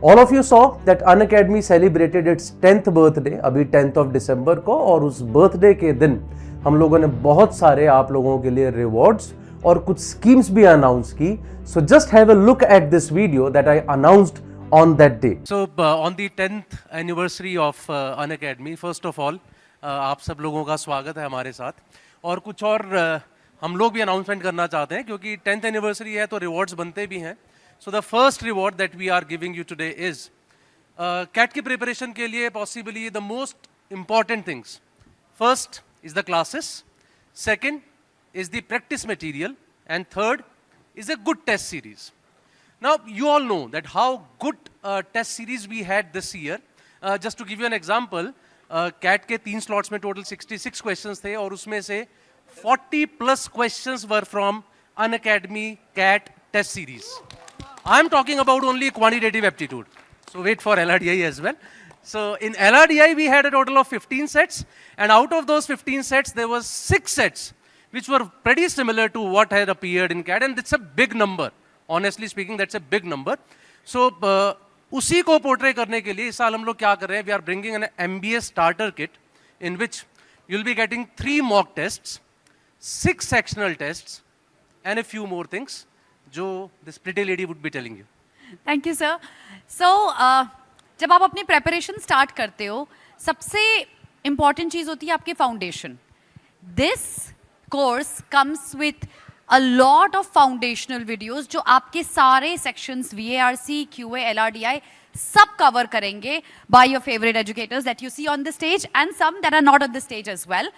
All of you saw that Unacademy celebrated its 10th birthday अभी 10th of December को, और उस birthday के दिन हम लोगों ने बहुत सारे आप लोगों के लिए रिवॉर्ड्स और कुछ स्कीम्स भी अनाउंस की. So just have a look at this video that I announced on that day. So on the 10th anniversary of Unacademy, first of all आप सब लोगों का स्वागत है हमारे साथ. और कुछ और हम लोग भी अनाउंसमेंट करना चाहते हैं क्योंकि 10th एनिवर्सरी है तो रिवॉर्ड्स बनते भी हैं. So the first reward that we are giving you today is CAT की प्रिपरेशन के लिए possibly the most important things. First is the classes, second is the practice material, and third is a good test series. Now you all know that how good test series we had this year. Just to give you an example, CAT के 3 slots में total 66 questions थे और उसमें से 40 plus questions were from Unacademy CAT test series. I am talking about only quantitative aptitude. So wait for LRDI as well. So in LRDI we had a total of 15 sets, and out of those 15 sets there was 6 sets which were pretty similar to what had appeared in CAT, and it's a big number. Honestly speaking, that's a big number. So उसी को portray करने के लिए इस साल हम लोग क्या कर रहे हैं, we are bringing an MBA starter kit in which you'll be getting 3 mock tests, 6 sectional tests, and a few more things जो this pretty lady would be telling you. Thank you, sir. So जब आप अपनी preparation start करते हो, सबसे important चीज़ होती है आपकी foundation. This course comes with a lot of foundational videos जो आपके सारे sections VARC, QA, LRDI सब cover करेंगे by your favorite educators that you see on the stage and some that are not on the stage as well.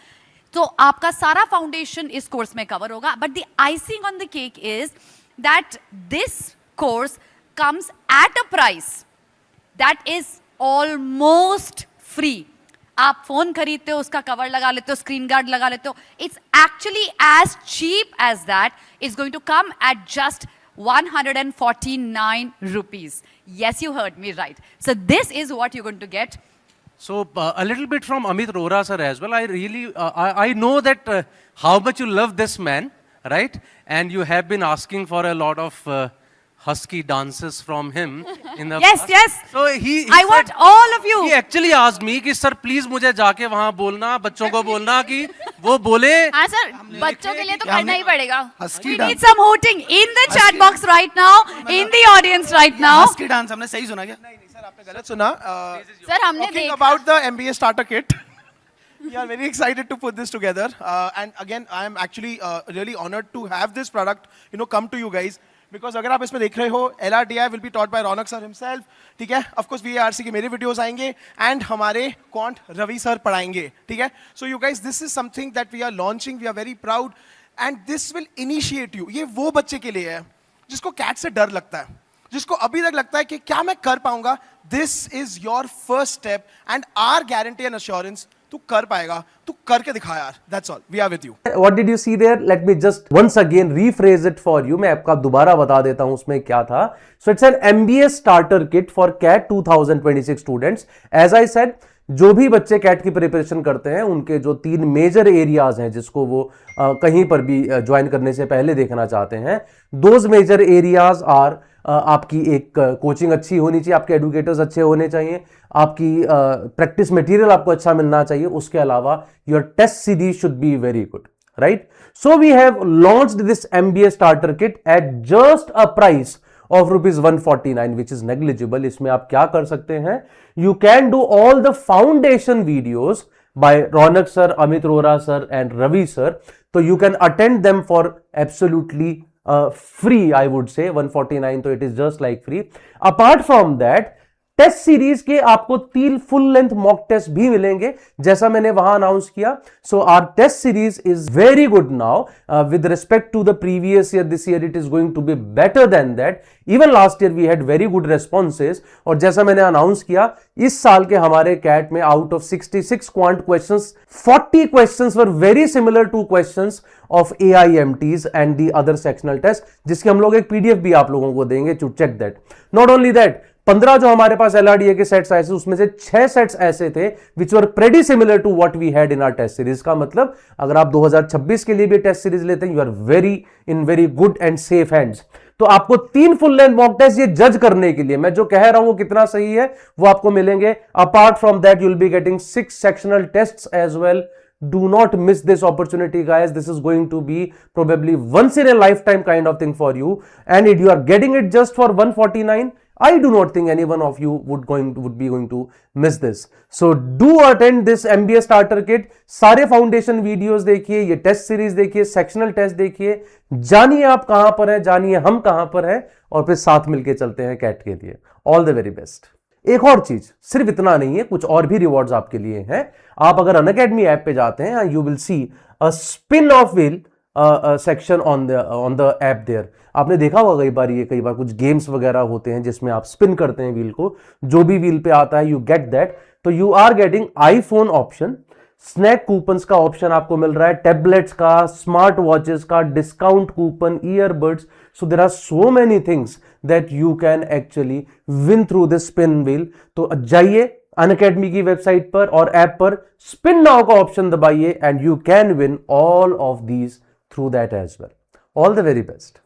तो आपका सारा foundation इस course में cover होगा. But the icing on the cake is that this course comes at a price that is almost free. आप phone खरीदते हो, उसका कवर लगा लेते हो, स्क्रीन गार्ड लगा लेते हो. It's actually as cheap as that. It's going to come at just 149 rupees. Yes, you heard me right. So this is what you're going to get. So a little bit from Amit Rohra sir as well. I really, I know that how much you love this man, right? And you have been asking for a lot of husky dances from him in the Yes, past. yes. So he I want all of you. He actually asked me कि sir please मुझे जाके वहाँ बोलना, बच्चों को बोलना कि वो बोले. हाँ सर, बच्चों के लिए तो करना ही पड़ेगा. We need some hooting in the chat box right now, in the audience right now. Husky dance हमने सही सुना क्या? नहीं सर, आपने गलत सुना. सर हमने Talking देखा. about the MBA starter kit. We are very excited to put this together. And again, I am actually really honored to have this product, come to you guys. Because अगर आप इसमें देख रहे हो, LRDI will be taught by Raunak sir himself, ठीक है? Of course VARC के मेरे videos आएंगे and हमारे quant रवि सर पढ़ाएंगे, ठीक है? So you guys, this is something that we are launching. We are very proud, and this will initiate you. ये वो बच्चे के लिए है जिसको कैट से डर लगता है, जिसको अभी तक लगता है कि क्या मैं कर पाऊंगा. This is your first step, and our guarantee and assurance, तू कर पाएगा, तू करके दिखा यार. That's all. We are with you. What did you see there? Let me just once again rephrase it for you. मैं आपका दोबारा बता देता हूं उसमें क्या था. So it's an MBA starter kit for CAT 2026 students. As I said, जो भी बच्चे कैट की प्रिपरेशन करते हैं उनके जो 3 मेजर एरियाज हैं जिसको वो कहीं पर भी ज्वाइन करने से पहले देखना चाहते हैं, दोज मेजर एरियाज आर आपकी एक कोचिंग अच्छी होनी चाहिए, आपके एडुकेटर्स अच्छे होने चाहिए, आपकी प्रैक्टिस मटेरियल आपको अच्छा मिलना चाहिए, उसके अलावा your test series should be very good, right? So we have launched this MBA starter kit at just a price of rupees 149, which is negligible. इसमें आप क्या कर सकते हैं? You can do all the foundation videos by Ronak sir, Amit Rohra sir and Ravi sir. So you can attend them for absolutely free, I would say. 149, so it is just like free. Apart from that, test series के आपको 3 full length mock test भी मिलेंगे जैसा मैंने वहां announce किया. So our test series is very good now with respect to the previous year. This year it is going to be better than that. Even last year we had very good responses. और जैसा मैंने announce किया, इस साल के हमारे CAT में out of 66 quant questions, 40 questions were very similar to questions of AIMTs and the other sectional test, जिसकी हम लोग एक PDF भी आप लोगों को देंगे to check that. Not only that, 15 जो हमारे पास LRDA के सेट्स आए थे उसमें से 6 सेट्स ऐसे थे which were pretty similar to what we had in our test series. का मतलब अगर आप 2026 के लिए भी टेस्ट सीरीज लेते हैं, you are very in very good and safe hands. तो आपको 3 फुल लेंथ मॉक टेस्ट ये जज करने के लिए मैं जो कह रहा हूं कितना सही है वो आपको मिलेंगे. Apart from that you will be getting 6 sectional tests as well. Do not miss this opportunity, guys. This is going to be probably once in a lifetime kind of thing for you, and you are getting it just for 149. I do not think any one of you would be going to miss this. So do attend this MBA starter kit. सारे foundation videos देखिए, ये test series देखिए, sectional test देखिए, जानिए आप कहां पर है, जानिए हम कहां पर हैं, और फिर साथ मिलके चलते हैं कैट के लिए. All the very best. एक और चीज, सिर्फ इतना नहीं है, कुछ और भी रिवॉर्ड्स आपके लिए हैं. आप अगर अनअकैडमी ऐप पे जाते हैं, you will see a spin of wheel section on the app there. आपने देखा होगा कई बार कुछ गेम्स वगैरह होते हैं जिसमें आप स्पिन करते हैं व्हील को. जो भी व्हील पे आता है यू गेट दैट. तो you are getting iPhone option, snack coupons का ऑप्शन आपको मिल रहा है, टैबलेट्स का, स्मार्ट वॉचेस का, discount coupon, earbuds. So there are so many things that you can actually win through this spin wheel. तो जाइए अनअकैडमी की वेबसाइट पर और ऐप पर स्पिन नाउ का ऑप्शन दबाइए and you can win all of these through that as well. All the very best.